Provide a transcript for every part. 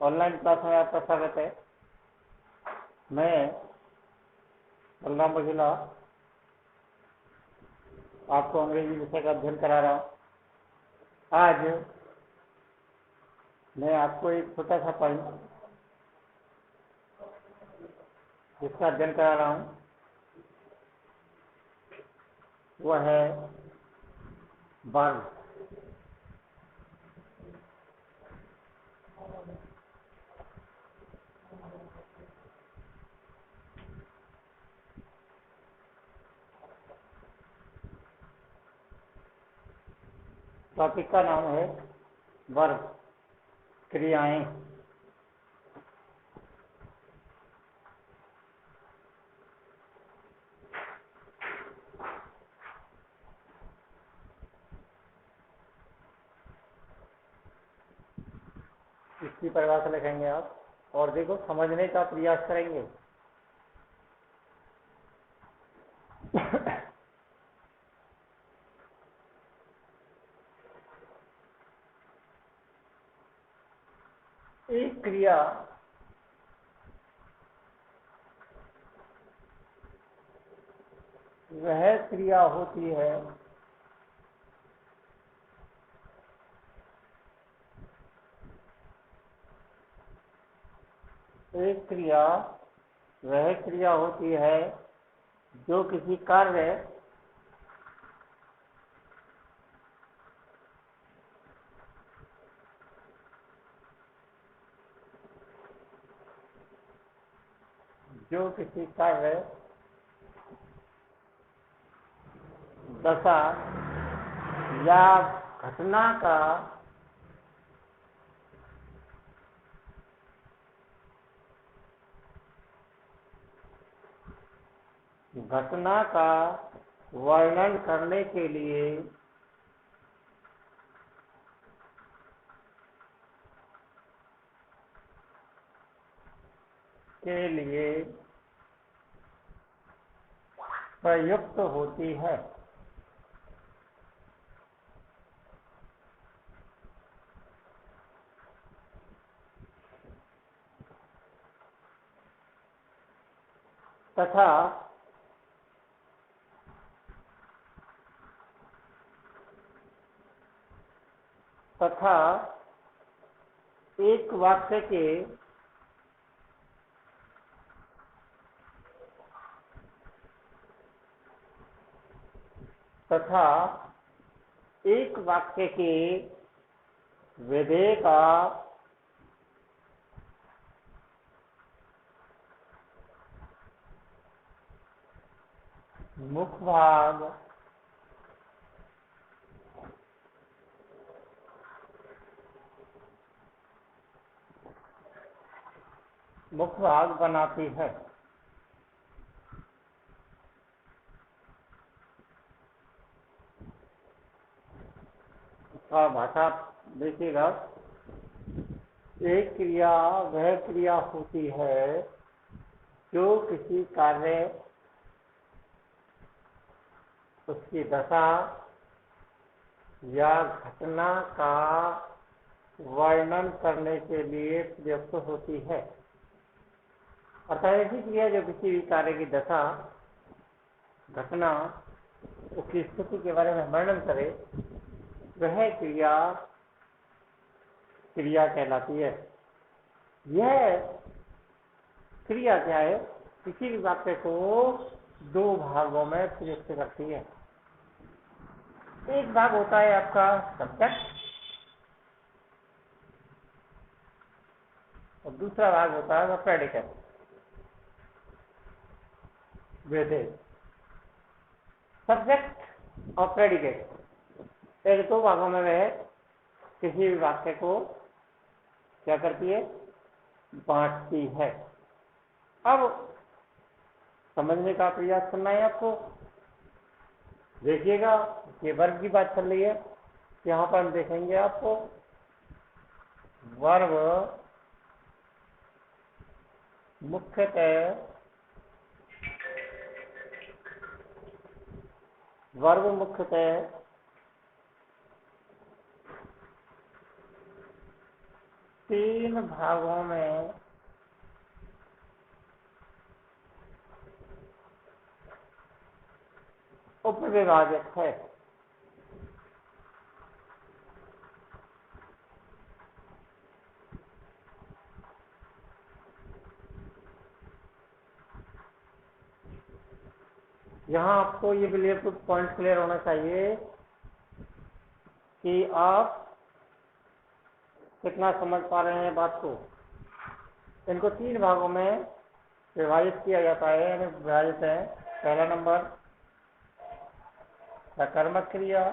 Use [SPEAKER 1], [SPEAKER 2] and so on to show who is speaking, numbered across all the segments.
[SPEAKER 1] Online class में आपका स्वागत है। मैं बलराम बघेला आपको अंग्रेजी विषय का अध्ययन करा रहा हूँ। आज मैं आपको एक छोटा सा पॉइंट जिसका अध्ययन करा रहा हूँ वह है वर्ब। टॉपिक का नाम है वर्ब, क्रियाएं। इसकी परिभाषा लिखेंगे आप और देखो समझने का प्रयास करेंगे। एक क्रिया वह क्रिया होती है एक क्रिया वह क्रिया होती है जो किसी कार्य दशा या घटना का वर्णन करने के लिए प्रयुक्त होती है। तथा एक वाक्य के विधेय का मुख्य भाग बनाती है। भाषा देखिएगा। एक क्रिया वह क्रिया होती है जो किसी कार्य उसकी दशा या घटना का वर्णन करने के लिए प्रयुक्त होती है। अतः ऐसी क्रिया जो किसी भी कार्य की दशा, घटना, उसकी स्थिति के बारे में वर्णन करे वह क्रिया कहलाती है। यह क्रिया क्या है? किसी भी वाक्य को दो भागों में प्रयुक्त करती है। एक भाग होता है आपका सब्जेक्ट और दूसरा भाग होता है प्रेडिकेट, विधेय। सब्जेक्ट और प्रेडिकेट एक दो भागों में वह किसी भी वाक्य को क्या करती है? बांटती है। अब समझने का प्रयास करना है आपको। देखिएगा, ये वर्ब की बात चल रही है। यहाँ पर हम देखेंगे आपको वर्ब मुख्यतः 3 भागों में उपविभाजित है। यहाँ आपको ये बिल्कुल पॉइंट क्लियर होना चाहिए कि आप कितना समझ पा रहे हैं बात को। इनको 3 भागों में विभाजित किया जाता है, यानी विभाजित है। पहला नंबर सकर्मक क्रिया,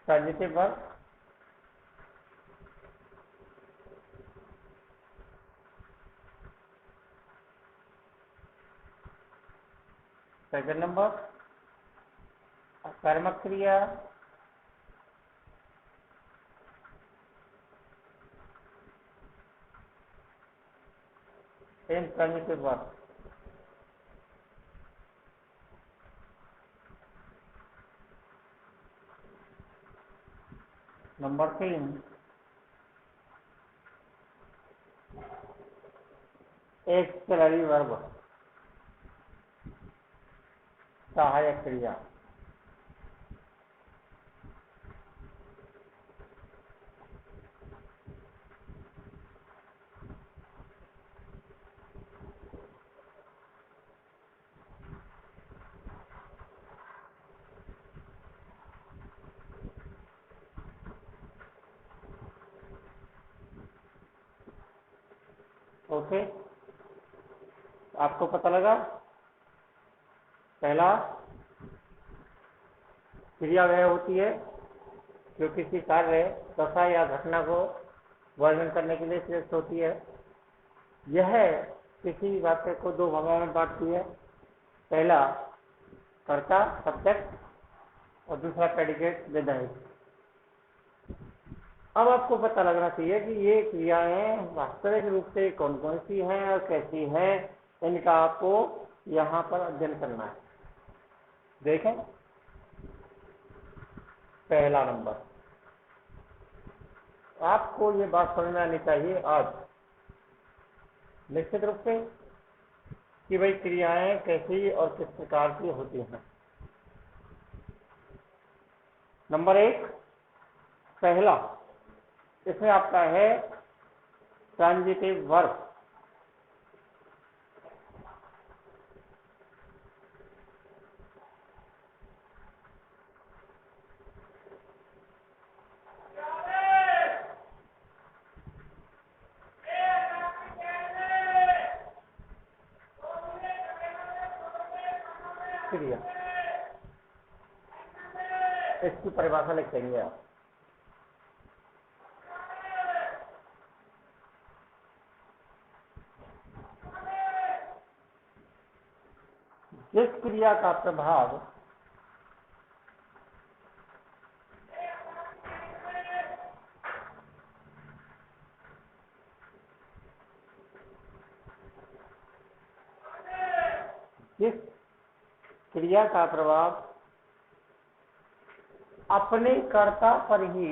[SPEAKER 1] ट्रांजिटिव वर्ब, सेकंड नंबर कर्मक क्रिया, intransitive verb. Number 3 axillary verb, सहायक क्रिया। ओके, आपको पता लगा। पहला क्रिया वह होती है जो किसी कार्य, दशा या घटना को वर्णन करने के लिए श्रेष्ठ होती है। यह किसी भी वाक्य को 2 भागों में बांटती है। पहला कर्ता सब्जेक्ट और दूसरा प्रेडिकेट विधायक। अब आपको पता लगना चाहिए कि ये क्रियाएं वास्तविक रूप से कौन कौन सी हैं और कैसी हैं। इनका आपको यहाँ पर अध्ययन करना है। देखें, पहला नंबर, आपको ये बात समझ में आनी चाहिए आज निश्चित रूप से कि भाई क्रियाएं कैसी और किस प्रकार की होती हैं। नंबर 1, पहला, इसमें आपका है ट्रांजिटिव वर्ब। क्रिया, इसकी परिभाषा लिख देंगे आप। जिस क्रिया का प्रभाव जिस क्रिया का प्रभाव अपने कर्ता पर ही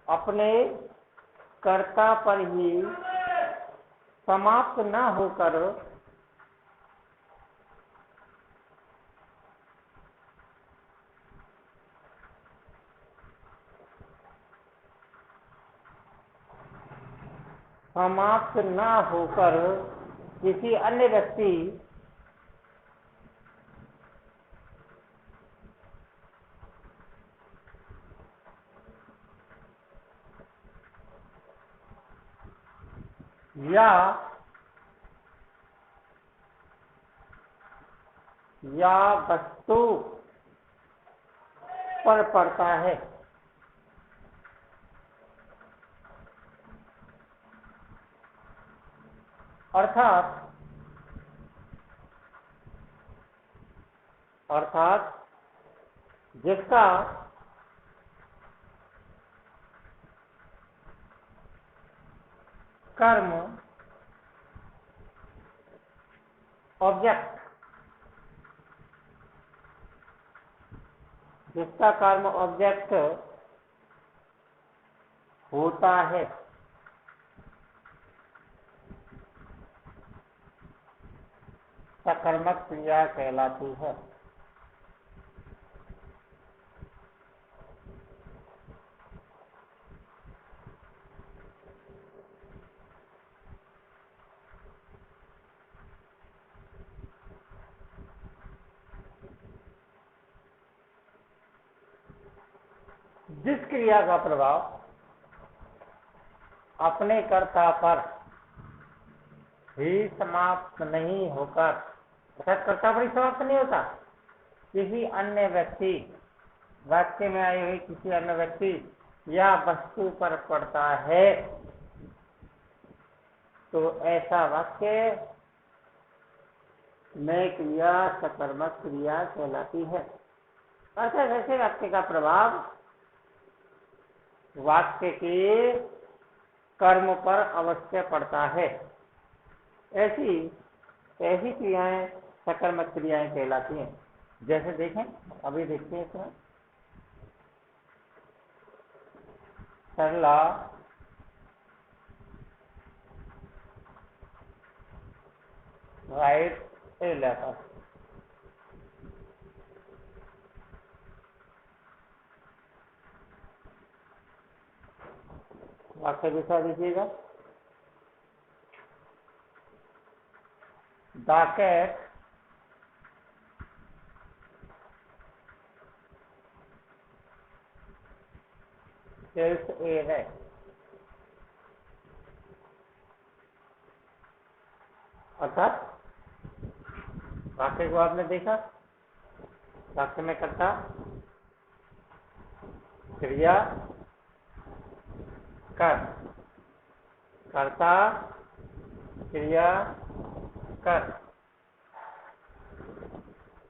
[SPEAKER 1] अपने कर्ता पर ही समाप्त न होकर किसी अन्य व्यक्ति या वस्तु पर पड़ता है। अर्थात जिसका कर्म ऑब्जेक्ट, जिसका कर्म ऑब्जेक्ट होता है, सकर्मक क्रिया कहलाती है। जिस क्रिया का प्रभाव अपने कर्ता पर ही समाप्त नहीं होकर, अर्थात कर्ता पर ही समाप्त नहीं होता, किसी अन्य व्यक्ति, वाक्य में आई हुई किसी अन्य व्यक्ति या वस्तु पर पड़ता है, तो ऐसा वाक्य में क्रिया सकर्मक क्रिया कहलाती है। अर्थात ऐसे वाक्य का प्रभाव वाक्य के कर्म पर अवश्य पड़ता है। ऐसी क्रियाएं सकर्मक क्रियाएं कहलाती हैं। जैसे देखें, अभी देखते हैं इसमें सरला राइट ए लेटर, वाक्य दूसरा दीजिएगा, the cat tells a rat. अर्थात वाक्य को आपने देखा, वाक्य में कर्ता क्रिया कर, कर्ता क्रिया कर,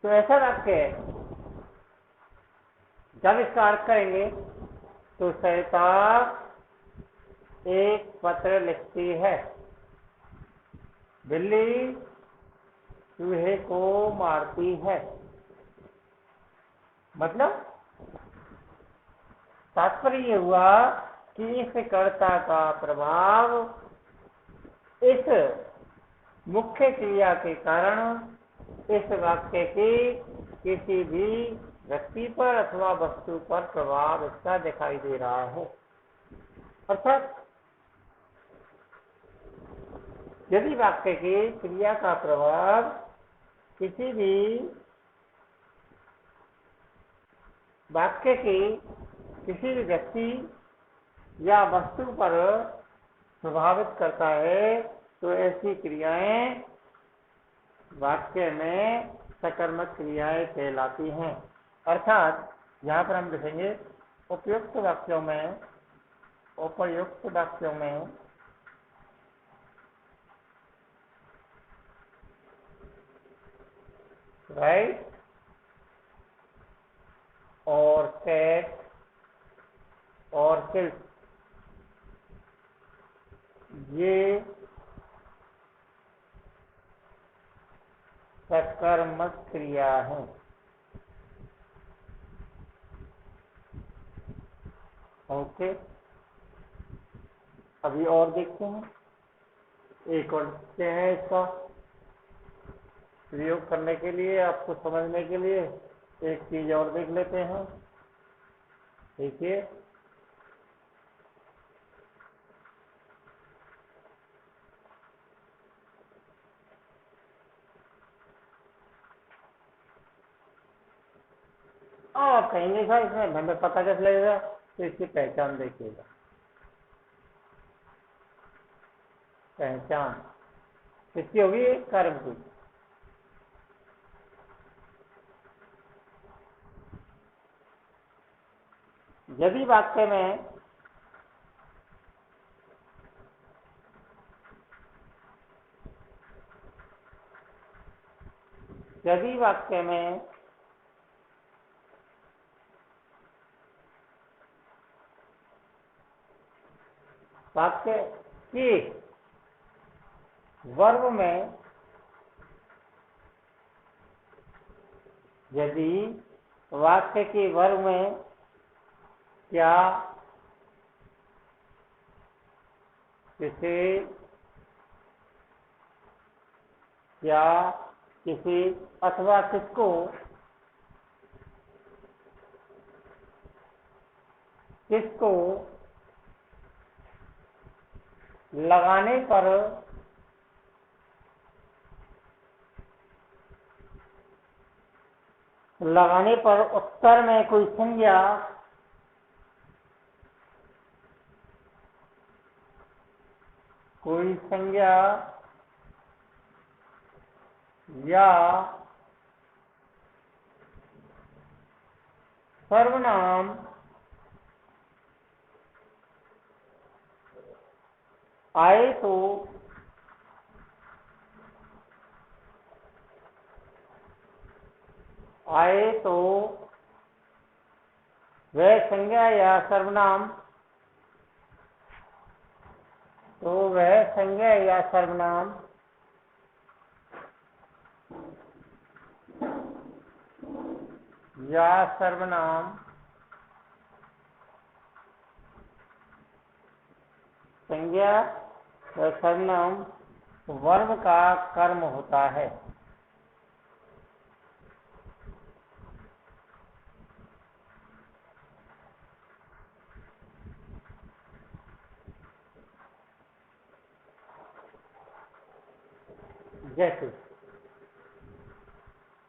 [SPEAKER 1] तो ऐसा वाक्य जब इसका अर्थ करेंगे तो सरिता एक पत्र लिखती है, बिल्ली चूहे को मारती है। मतलब तात्पर्य हुआ कि इस कर्ता का प्रभाव इस मुख्य क्रिया के कारण इस वाक्य के किसी भी व्यक्ति पर अथवा वस्तु पर प्रभाव इसका दिखाई दे रहा है। अर्थात यदि वाक्य के क्रिया का प्रभाव किसी भी वाक्य के किसी भी व्यक्ति या वस्तु पर प्रभावित करता है, तो ऐसी क्रियाएं वाक्य में सकर्मक क्रियाएं कहलाती हैं। अर्थात यहाँ पर हम देखेंगे उपयुक्त वाक्यों में राइट और कैट और किल्स, ये सकर्मक क्रिया है। ओके, अभी और देखते हैं, एक और देखते हैं इसका प्रयोग करने के लिए, आपको समझने के लिए एक चीज और देख लेते हैं। देखिए, आप कहेंगे सर इसमें हमें पता कैसे लगेगा, तो इसकी पहचान देखिएगा। पहचान किसकी होगी? कर्म की। यदि वाक्य में वाक्य की वर्ब में यदि वाक्य के वर्ब में क्या किसी या किसी अथवा किसको लगाने पर उत्तर में कोई संज्ञा या सर्वनाम आए तो वह संज्ञा या सर्वनाम संज्ञा या सर्वनाम वर्ब का कर्म होता है। जैसे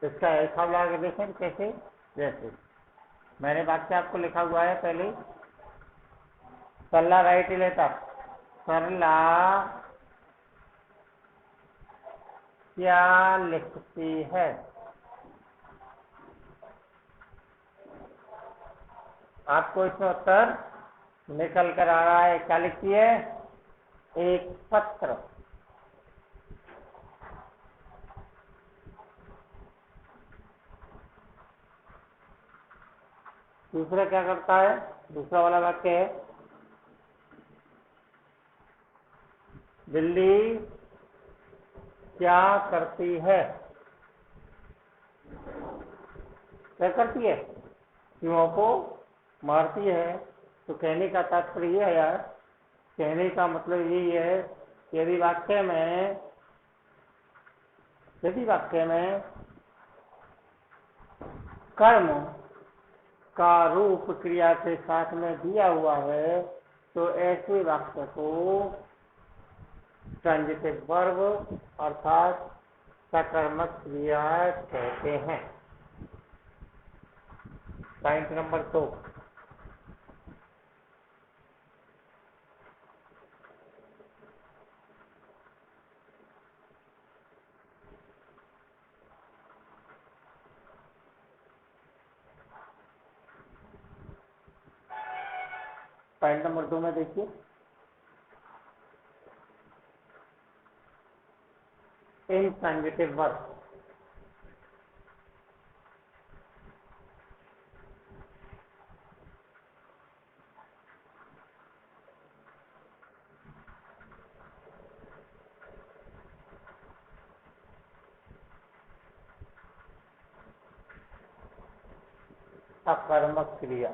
[SPEAKER 1] इसका ऐसा लगा देखें कैसे, जैसे मैंने वाक्य आपको लिखा हुआ है पहले, सरला राइट लेता, सरला क्या लिखती है। आपको इसमें उत्तर निकल कर आ रहा है, क्या लिखती है, एक पत्र। दूसरा क्या करता है, दूसरा वाला वाक्य है, बिल्ली क्या करती है। क्या करती है, चूहों को मारती है। तो कहने का तात्पर्य यह है यार, कहने का मतलब यही है, यदि वाक्य में कर्म का रूप क्रिया के साथ में दिया हुआ है तो ऐसे वाक्य को ट्रांजिटिव वर्ब अर्थात सकर्मक क्रिया कहते हैं। पॉइंट नंबर 2, पॉइंट नंबर 2 में देखिए, इनट्रांजिटिव वर्ब। सकर्मक क्रिया,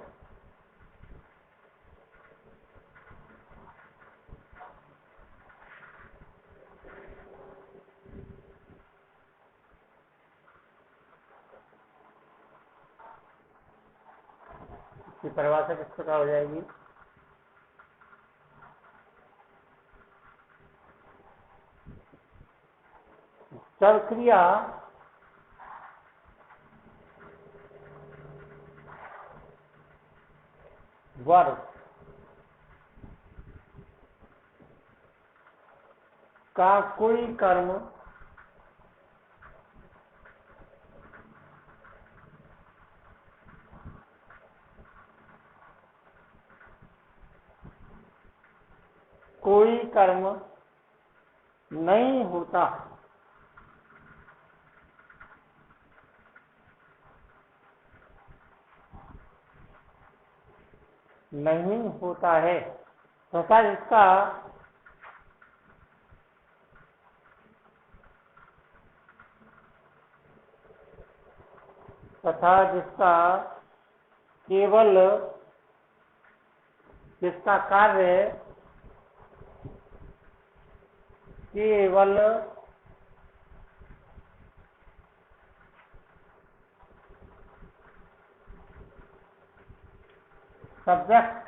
[SPEAKER 1] की परिभाषा किस प्रकार हो जाएगी, जब क्रिया वर्ब का कोई कर्म नहीं होता, है तथा इसका तथा जिसका कार्य केवल सब्जेक्ट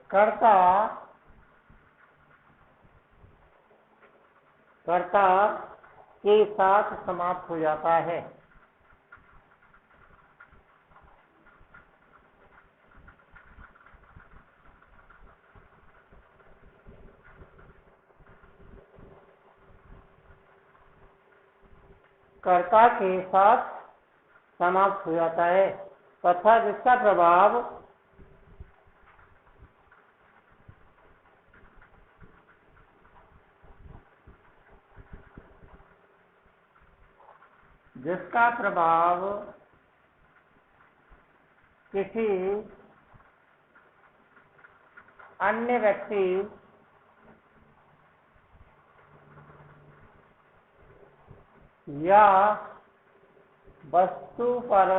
[SPEAKER 1] कर्ता के साथ समाप्त हो जाता है। कर्ता के साथ समाप्त हो जाता है तथा जिसका प्रभाव किसी अन्य व्यक्ति या वस्तु पर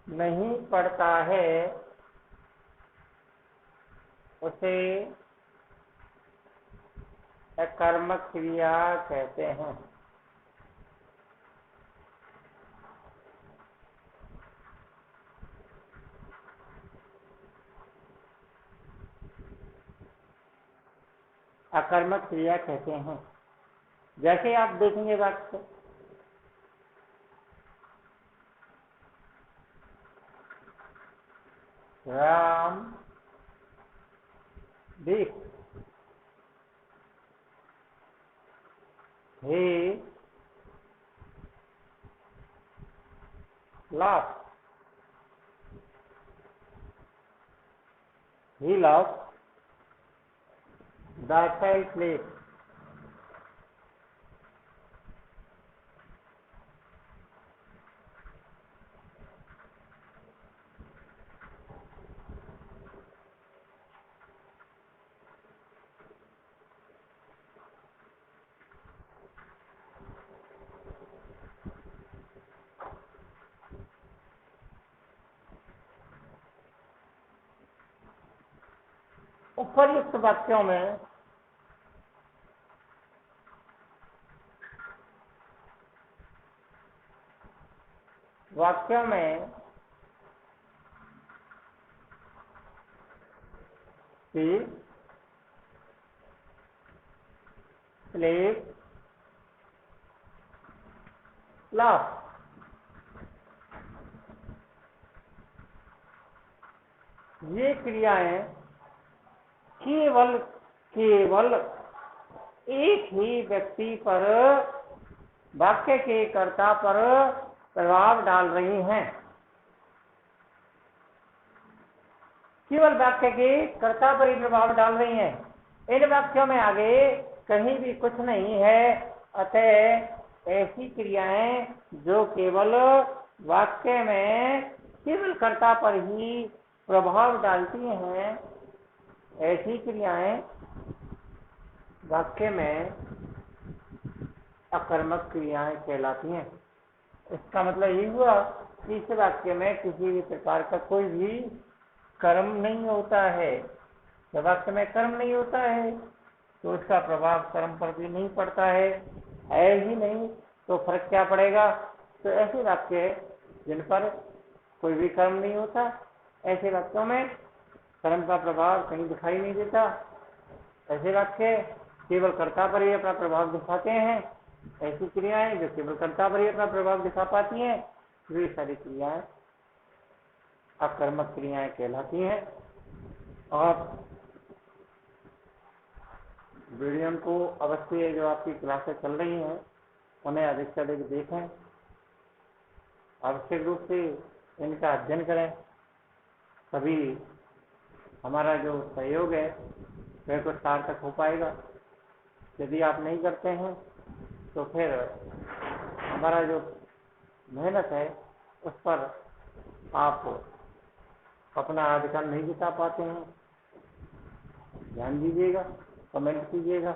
[SPEAKER 1] नहीं पड़ता है, उसे अकर्मक क्रिया कहते हैं। अकर्मक क्रिया कहते हैं। जैसे आप देखेंगे वाक्य, राम देख, he laughed, he laughed, the child played। उपर्युक्त वाक्यों में he played, laughed, ये क्रियाएं केवल एक ही व्यक्ति पर, वाक्य के कर्ता पर प्रभाव डाल रही हैं। केवल वाक्य के कर्ता पर ही प्रभाव डाल रही हैं। इन वाक्यों में आगे कहीं भी कुछ नहीं है। अतः ऐसी क्रियाएं जो केवल वाक्य में केवल कर्ता पर ही प्रभाव डालती हैं, ऐसी क्रियाएं वाक्य में अकर्मक क्रियाएं कहलाती हैं। इसका मतलब ये हुआ कि इस वाक्य में किसी भी प्रकार का कोई भी कर्म नहीं होता है। जब वाक्य में कर्म नहीं होता है तो उसका प्रभाव कर्म पर भी नहीं पड़ता है ही नहीं, तो फर्क क्या पड़ेगा। तो ऐसे वाक्य जिन पर कोई भी कर्म नहीं होता, ऐसे वाक्यों में कर्म का प्रभाव कहीं दिखाई नहीं देता। ऐसे वाक्य केवल कर्ता पर ही अपना प्रभाव दिखाते हैं। ऐसी क्रियाएं जो केवल कर्ता पर ही अपना प्रभाव दिखा पाती हैं, वे सारी क्रियाएं अकर्मक क्रियाएं कहलाती हैं। और वीडियो को अवश्य जो आपकी क्लासेस चल रही हैं उन्हें अधिक से अधिक देखें, आवश्यक रूप से इनका अध्ययन करें, तभी हमारा जो सहयोग है वह कुछ सार्थक हो पाएगा। यदि आप नहीं करते हैं तो फिर हमारा जो मेहनत है उस पर आप अपना अधिकार नहीं जता पाते हैं, ध्यान दीजिएगा, कमेंट कीजिएगा।